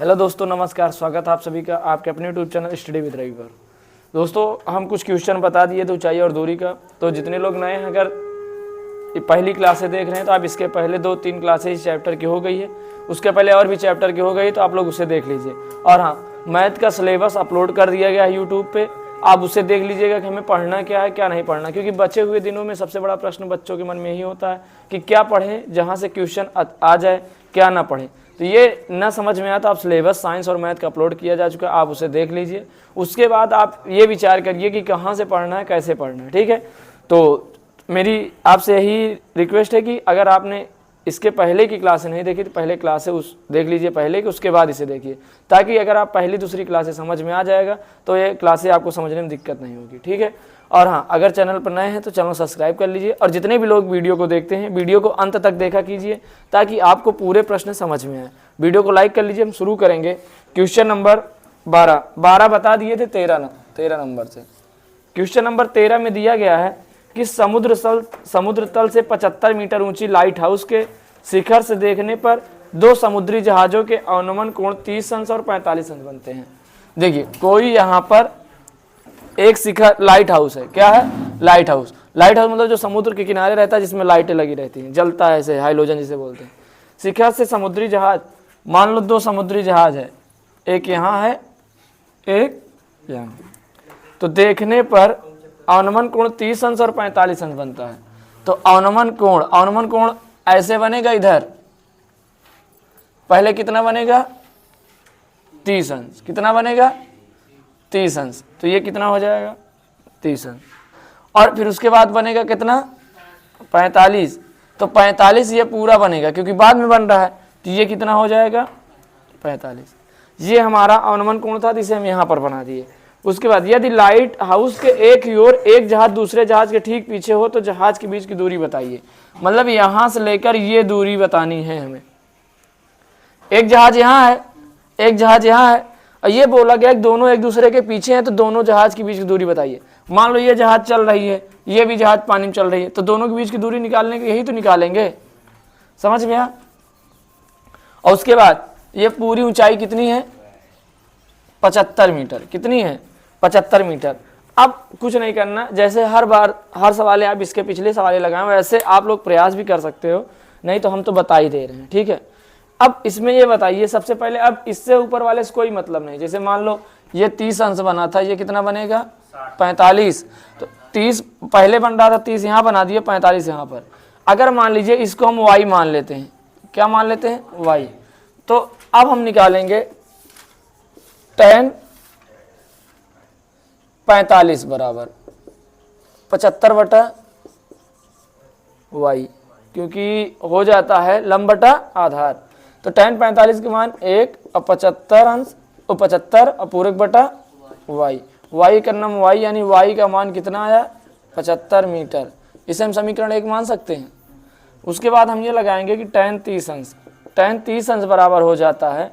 Hello दोस्तों, नमस्कार। स्वागत है आप सभी का आपके अपने YouTube channel study with Ravi पर। दोस्तों, हम कुछ क्वेश्चन बता दिए थे ऊंचाई और दूरी का। तो जितने लोग नए हैं, अगर पहली क्लासें देख रहे हैं तो आप इसके पहले 2-3 क्लासेज इस चैप्टर की हो गई है, उसके पहले और भी चैप्टर की हो गई, तो आप लोग उसे देख लीजिए। और हाँ, मैथ का सिलेबस अपलोड कर दिया गया है यूट्यूब पे, आप उसे देख लीजिएगा कि हमें पढ़ना क्या है क्या नहीं पढ़ना, क्योंकि बचे हुए दिनों में सबसे बड़ा प्रश्न बच्चों के मन में यही होता है कि क्या पढ़ें, जहाँ से क्वेश्चन आ जाए, क्या ना पढ़ें। तो ये ना समझ में आया तो आप सिलेबस साइंस और मैथ का अपलोड किया जा चुका है, आप उसे देख लीजिए। उसके बाद आप ये विचार करिए कि कहाँ से पढ़ना है, कैसे पढ़ना है, ठीक है। तो मेरी आपसे यही रिक्वेस्ट है कि अगर आपने इसके पहले की क्लासें नहीं देखी तो पहले क्लासें उस देख लीजिए पहले, कि उसके बाद इसे देखिए, ताकि अगर आप पहली दूसरी क्लासें समझ में आ जाएगा तो ये क्लासें आपको समझने में दिक्कत नहीं होगी, ठीक है। और हाँ, अगर चैनल पर नए हैं तो चैनल सब्सक्राइब कर लीजिए, और जितने भी लोग वीडियो को देखते हैं वीडियो को अंत तक देखा कीजिए, ताकि आपको पूरे प्रश्न समझ में आए। वीडियो को लाइक कर लीजिए। हम शुरू करेंगे क्वेश्चन नंबर 12 बता दिए थे 13 नंबर से। क्वेश्चन नंबर 13 में दिया गया है कि समुद्र तल से 75 मीटर ऊंची लाइट हाउस के शिखर से देखने पर दो समुद्री जहाजों के अनुमान कोण 30 अंश और 45 अंश बनते हैं। देखिए, कोई यहाँ पर एक शिखर लाइट हाउस है। क्या है? Light house. लाइट हाउस मतलब जो समुद्र के किनारे रहता है, जिसमें लाइटें लगी रहती हैं, जलता है, ऐसे हाइलोजन जिसे बोलते हैं। शिखर से समुद्री जहाज, मान लो 2 समुद्री जहाज है, एक यहाँ है एक यहाँ, तो देखने पर अवनमन कोण 30 अंश और 45 अंश बनता है। तो अवनमन कोण ऐसे बनेगा, इधर पहले कितना बनेगा? 30 अंश। कितना बनेगा? 30 अंश। तो ये कितना हो जाएगा? 30 अंश। और फिर उसके बाद बनेगा कितना? 45। तो 45 ये पूरा बनेगा, क्योंकि बाद में बन रहा है, तो ये कितना हो जाएगा? 45। ये हमारा अवनमन कोण था, जिसे हम यहाँ पर बना दिए। उसके बाद यदि लाइट हाउस के एक ही ओर एक जहाज दूसरे जहाज के ठीक पीछे हो तो जहाज के बीच की दूरी बताइए। मतलब यहाँ से लेकर ये दूरी बतानी है हमें। एक जहाज यहाँ है, एक जहाज यहाँ है, और ये बोला गया कि दोनों एक दूसरे के पीछे हैं, तो दोनों जहाज के बीच की दूरी बताइए। मान लो ये जहाज चल रही है, ये भी जहाज पानी में चल रही है, तो दोनों के बीच की दूरी निकालने के यही तो निकालेंगे। समझ में आया? और उसके बाद ये पूरी ऊंचाई कितनी है? 75 मीटर। कितनी है? 75 मीटर। अब कुछ नहीं करना, जैसे हर सवाल आप इसके पिछले सवाल लगाएं, वैसे आप लोग प्रयास भी कर सकते हो, नहीं तो हम तो बता ही दे रहे हैं, ठीक है। अब इसमें ये बताइए सबसे पहले, अब इससे ऊपर वाले से कोई मतलब नहीं। जैसे मान लो ये 30 अंश बना था, ये कितना बनेगा? 45। तो 30 पहले बन रहा था, 30 यहाँ बना दिए, 45 यहाँ पर। अगर मान लीजिए इसको हम y मान लेते हैं, क्या मान लेते हैं? y। तो अब हम निकालेंगे tan 45 बराबर 75/y, क्योंकि हो जाता है लंब बटा आधार। तो tan 45 के मान 1 और 75 अंश और 75 और पूरक बटा y। y का नाम y, यानी y का मान कितना आया? 75 मीटर। इसे हम समीकरण 1 मान सकते हैं। उसके बाद हम ये लगाएंगे कि tan 30 अंश, tan 30 अंश बराबर हो जाता है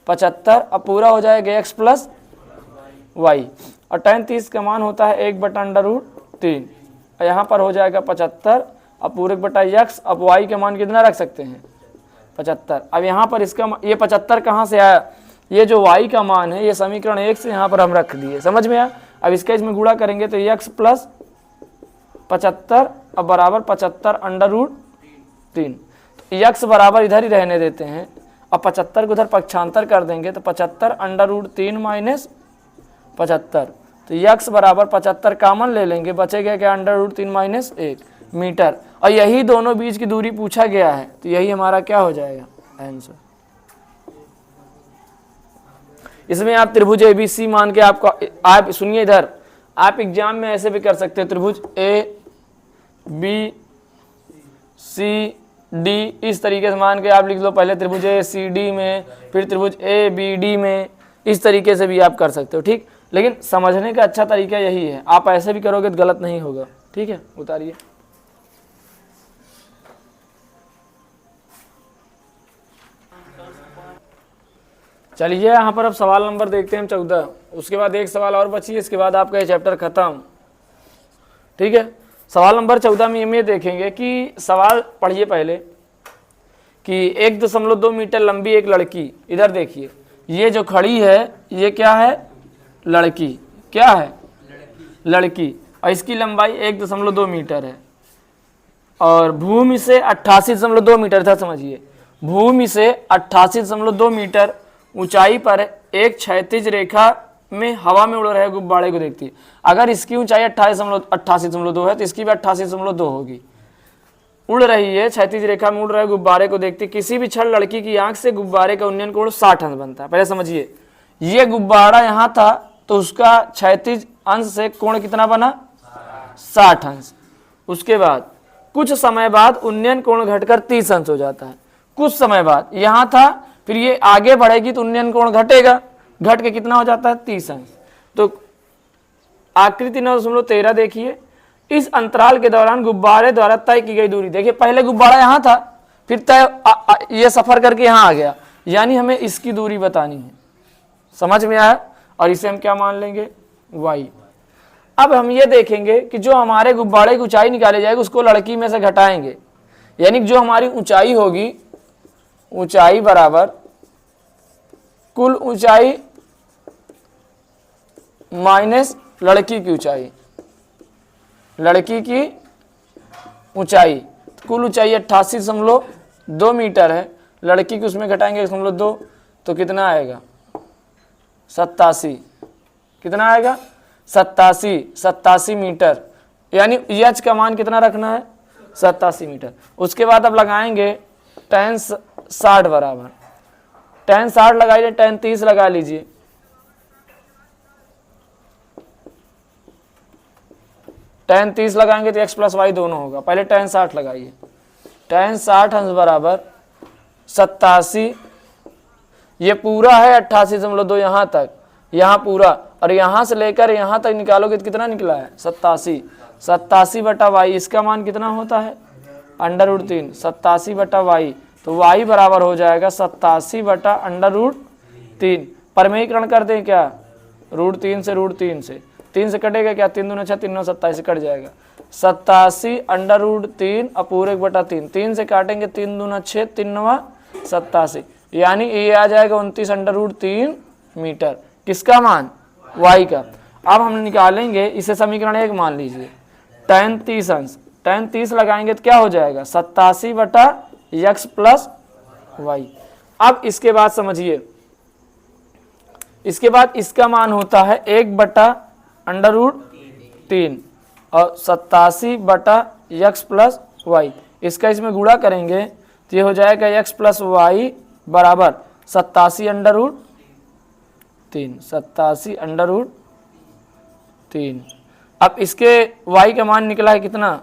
75, अब पूरा हो जाएगा x प्लस y, और tan 30 का मान होता है 1/√3, और यहाँ पर हो जाएगा 75 और पूरक बटा x। अब y के मान कितना रख सकते हैं? 75। अब यहाँ पर इसका ये 75 कहाँ से आया? ये जो y का मान है, ये समीकरण 1 से यहाँ पर हम रख दिए। समझ में आया? अब इसके इसमें गुणा करेंगे तो x प्लस 75 अब बराबर 75/√3। तो x बराबर इधर ही रहने देते हैं, अब 75 को उधर पक्षांतर कर देंगे तो 75/√3 माइनस 75। तो x बराबर 75 कामन ले लेंगे, बचेगा क्या? √3 माइनस 1 मीटर। और यही दोनों बीच की दूरी पूछा गया है, तो यही हमारा क्या हो जाएगा? आंसर। इसमें आप त्रिभुज ABC मान के आप सुनिए, इधर आप एग्जाम में ऐसे भी कर सकते हैं, त्रिभुज ABCD इस तरीके से मान के आप लिख लो, पहले त्रिभुज ACD में, फिर त्रिभुज ABD में, इस तरीके से भी आप कर सकते हो, ठीक। लेकिन समझने का अच्छा तरीका यही है, आप ऐसे भी करोगे तो गलत नहीं होगा, ठीक है। उतारिए। चलिए यहाँ पर अब सवाल नंबर देखते हैं हम 14। उसके बाद एक सवाल और बची है, इसके बाद आपका ये चैप्टर खत्म, ठीक है। सवाल नंबर 14 में हम ये देखेंगे कि सवाल पढ़िए पहले कि 1.2 मीटर लंबी एक लड़की, इधर देखिए, ये जो खड़ी है ये क्या है, लड़की, क्या है, लड़की, और इसकी लंबाई 1.2 मीटर है और भूमि से 88.2 मीटर था, समझिए भूमि से 88.2 मीटर ऊंचाई पर एक क्षैतिज रेखा में हवा में उड़ रहे गुब्बारे को देखती है। अगर इसकी ऊंचाई 88.2 है तो इसकी भी 88.2 होगी। उड़ रही है, क्षैतिज रेखा में उड़ रहे गुब्बारे को देखती, किसी भी क्षण लड़की की आंख से गुब्बारे का उन्नयन कोण 60 अंश बनता है। पहले समझिए, ये गुब्बारा यहां था तो उसका क्षैतिज अंश से कोण कितना बना, 60 अंश। उसके बाद कुछ समय बाद उन्नयन कोण घटकर 30 अंश हो जाता है। कुछ समय बाद यहां था, फिर ये आगे बढ़ेगी तो उन्नयन कोण घटेगा, घट के कितना हो जाता है, 30 अंश। तो आकृति 9.13 देखिए, इस अंतराल के दौरान गुब्बारे द्वारा तय की गई दूरी, देखिए पहले गुब्बारा यहां था, फिर तय ये सफर करके यहां आ गया, यानी हमें इसकी दूरी बतानी है। समझ में आया? और इसे हम क्या मान लेंगे, y। अब हम ये देखेंगे कि जो हमारे गुब्बारे की ऊंचाई निकाली जाएगी उसको लड़की में से घटाएंगे, यानी जो हमारी ऊंचाई होगी, ऊंचाई बराबर कुल ऊंचाई माइनस लड़की की ऊंचाई, लड़की की ऊंचाई, कुल ऊंचाई 88.2 मीटर है, लड़की की उसमें घटाएंगे 1.2 तो कितना आएगा, 87। कितना आएगा, 87 मीटर, यानी एच का मान कितना रखना है, 87 मीटर। उसके बाद अब लगाएंगे tan 60 बराबर, tan 60 लगाइए, tan 30 लगा लीजिए, tan 30 लगाएंगे तो x प्लस वाई दोनों होगा। पहले tan 60 लगाइए, tan 60 अंश बराबर 87, ये पूरा है 88.2 यहाँ तक, यहाँ पूरा, और यहाँ से लेकर यहाँ तक निकालोगे तो कितना निकला है, 87 बटा वाई, इसका मान कितना होता है, √3, 87 बटा वाई, तो वाई बराबर हो जाएगा 87 बटा √3। परमेयीकरण कर दें क्या, √3 से √3 से, 3 से कटेगा क्या, 3 दूना 6, 3 9 27 से कट जाएगा, 87 √3 अपूरे बटा 3, 3 से काटेंगे 3 दूना 6, 3 9 87, यानी ये आ जाएगा 29 √3 मीटर। किसका मान, y का। अब हम निकालेंगे इसे, समीकरण 1 मान लीजिए, tan 30 अंश, tan 30 लगाएंगे तो क्या हो जाएगा, 87 बटा x प्लस वाई। अब इसके बाद समझिए, इसके बाद इसका मान होता है 1 बटा √3 और 87 बटा x प्लस वाई, इसका इसमें गुणा करेंगे तो ये हो जाएगा x प्लस वाई बराबर 87 √3। अब इसके y का मान निकला है कितना,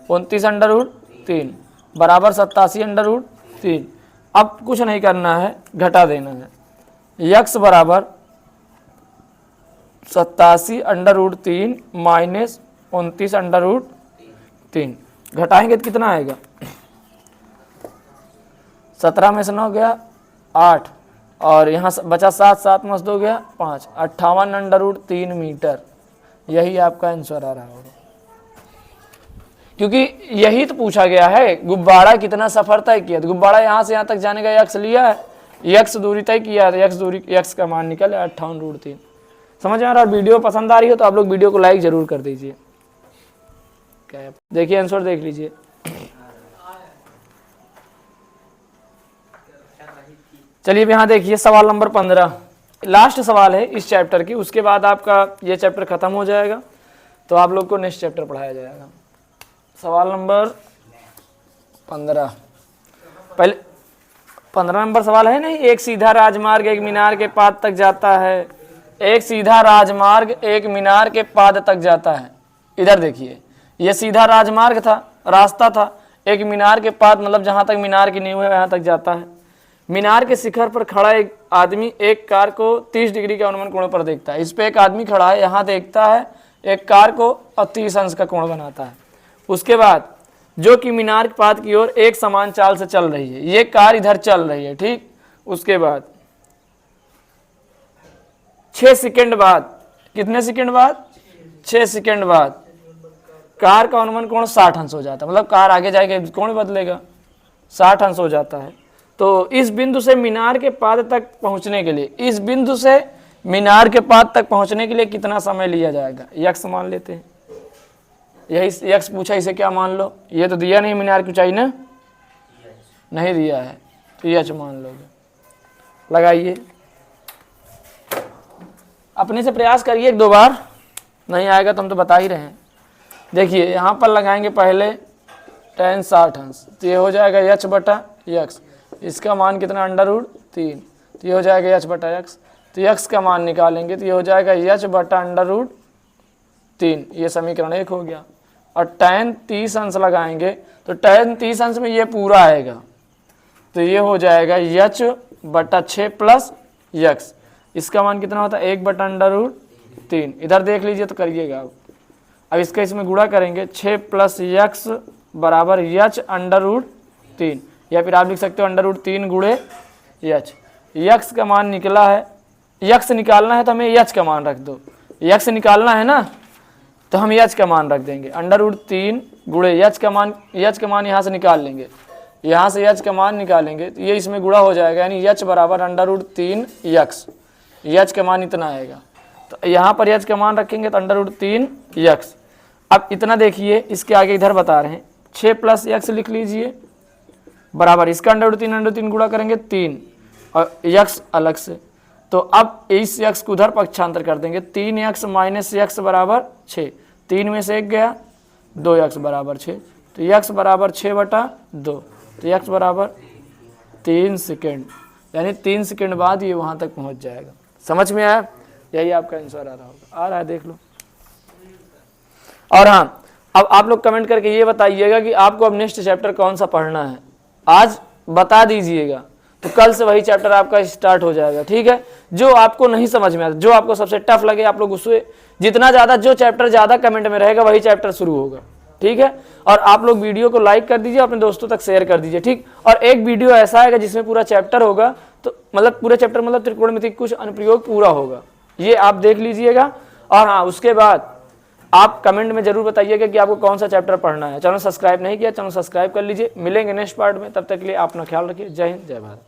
29 √3 बराबर 87 √3। अब कुछ नहीं करना है, घटा देना है, x बराबर 87 √3 माइनस 29 √3, घटाएंगे तो कितना आएगा, 17 में से 9 गया 8, और यहाँ बचा 7, 7 में से 2 गया 5, 58 √3 मीटर। यही आपका आंसर आ रहा होगा, क्योंकि यही तो पूछा गया है, गुब्बारा कितना सफर तय किया, तो गुब्बारा यहाँ से यहाँ तक जाने का x लिया है, x दूरी तय किया है, x का मान निकल 58 √3। समझ में आ रहा है? वीडियो पसंद आ रही हो तो आप लोग वीडियो को लाइक जरूर कर दीजिए। क्या देखिए, आंसर देख लीजिए। चलिए अब यहाँ देखिए सवाल नंबर 15, लास्ट सवाल है इस चैप्टर की, उसके बाद आपका ये चैप्टर खत्म हो जाएगा, तो आप लोग को नेक्स्ट चैप्टर पढ़ाया जाएगा। सवाल नंबर 15, पहले 15 नंबर सवाल है नहीं, एक सीधा राजमार्ग एक मीनार के पाद तक जाता है, एक सीधा राजमार्ग एक मीनार के पाद तक जाता है। इधर देखिए, ये सीधा राजमार्ग था, रास्ता था, एक मीनार के पाद मतलब जहाँ तक मीनार की नींव है वहाँ तक जाता है। मीनार के शिखर पर खड़ा एक आदमी एक कार को 30 डिग्री के अनुमान कोण पर देखता है। इस पे एक आदमी खड़ा है, यहाँ देखता है, एक कार को 30 अंश का कोण बनाता है। उसके बाद जो कि मीनार के पाद की ओर एक समान चाल से चल रही है, ये कार इधर चल रही है, ठीक। उसके बाद 6 सेकंड बाद, कितने सेकंड बाद, 6 सेकंड बाद कार का अनुमान कोण 60 अंश हो जाता है, मतलब कार आगे जाएगी कोण बदलेगा, 60 अंश हो जाता है। तो इस बिंदु से मीनार के पाद तक पहुंचने के लिए, इस बिंदु से मीनार के पाद तक पहुंचने के लिए कितना समय लिया जाएगा, यक्स मान लेते हैं। यही यक्स पूछा, इसे क्या मान लो, ये तो दिया नहीं मीनार की ऊंचाई ना, नहीं दिया है, तो यच मान लोगे। लगाइए, अपने से प्रयास करिए 1-2 बार, नहीं आएगा तो हम तो बता ही रहे हैं। देखिए यहाँ पर लगाएंगे पहले tan 60 अंश, तो ये हो जाएगा यच बटा यक्स, इसका मान कितना √3, तो ये हो जाएगा यच बटा यक्स। तो यक्स का मान निकालेंगे तो ये हो जाएगा यच बटा √3, ये समीकरण 1 हो गया। और tan 30 अंश लगाएंगे तो tan 30 अंश में ये पूरा आएगा, तो ये हो जाएगा यच बटा 6 प्लस यक्स, इसका मान कितना होता है 1 बटा √3। इधर देख लीजिए तो करिएगा आप। अब इसका इसमें गुणा करेंगे, 6 प्लस यक्स बराबर यच √3, या फिर आप लिख सकते हो √3 गुणे यच। यक्स का मान निकला है, यक्स निकालना है तो हमें यच का मान रख दो, यक्स निकालना है ना तो हम यच का मान रख देंगे, √3 गुणे यच का मान यहाँ से निकाल लेंगे, यहाँ से यच का मान निकालेंगे तो ये इसमें गुणा हो जाएगा, यानी यच बराबर √3 यक्स, यच का मान इतना आएगा। तो यहाँ पर यच का मान रखेंगे तो √3 यक्स। अब इतना देखिए, इसके आगे इधर बता रहे हैं 6 प्लस यक्स लिख लीजिए बराबर इसका √3 गुणा करेंगे 3 और यक्स अलग से, तो अब इस यक्स को उधर पक्षांतर कर देंगे, 3 यक्स माइनस यक्स बराबर 6, 3 में से 1 गया, 2 यक्स बराबर 6, तो यक्स बराबर 6 बटा 2, तो यक्स बराबर 3 सेकेंड, यानी 3 सेकेंड बाद ये वहाँ तक पहुँच जाएगा। समझ में आया? यही आपका आंसर आ रहा होगा, आ रहा है देख लो। और हाँ, अब आप लोग कमेंट करके ये बताइएगा कि आपको अब नेक्स्ट चैप्टर कौन सा पढ़ना है, आज बता दीजिएगा, तो कल से वही चैप्टर आपका स्टार्ट हो जाएगा। ठीक है, जो आपको नहीं समझ में आता, जो आपको सबसे टफ लगे, आप लोग उससे जितना ज़्यादा, जो चैप्टर ज़्यादा कमेंट में रहेगा वही चैप्टर शुरू होगा। ठीक है, और आप लोग वीडियो को लाइक कर दीजिए, अपने दोस्तों तक शेयर कर दीजिए। ठीक, और एक वीडियो ऐसा आएगा जिसमें पूरा चैप्टर होगा, तो मतलब पूरे चैप्टर मतलब त्रिकोणमिति कुछ अनुप्रयोग पूरा होगा, ये आप देख लीजिएगा। और हाँ, उसके बाद आप कमेंट में जरूर बताइएगा कि आपको कौन सा चैप्टर पढ़ना है। चैनल सब्सक्राइब नहीं किया, चैनल सब्सक्राइब कर लीजिए। मिलेंगे नेक्स्ट पार्ट में, तब तक के लिए अपना ख्याल रखिए। जय हिंद, जय भारत।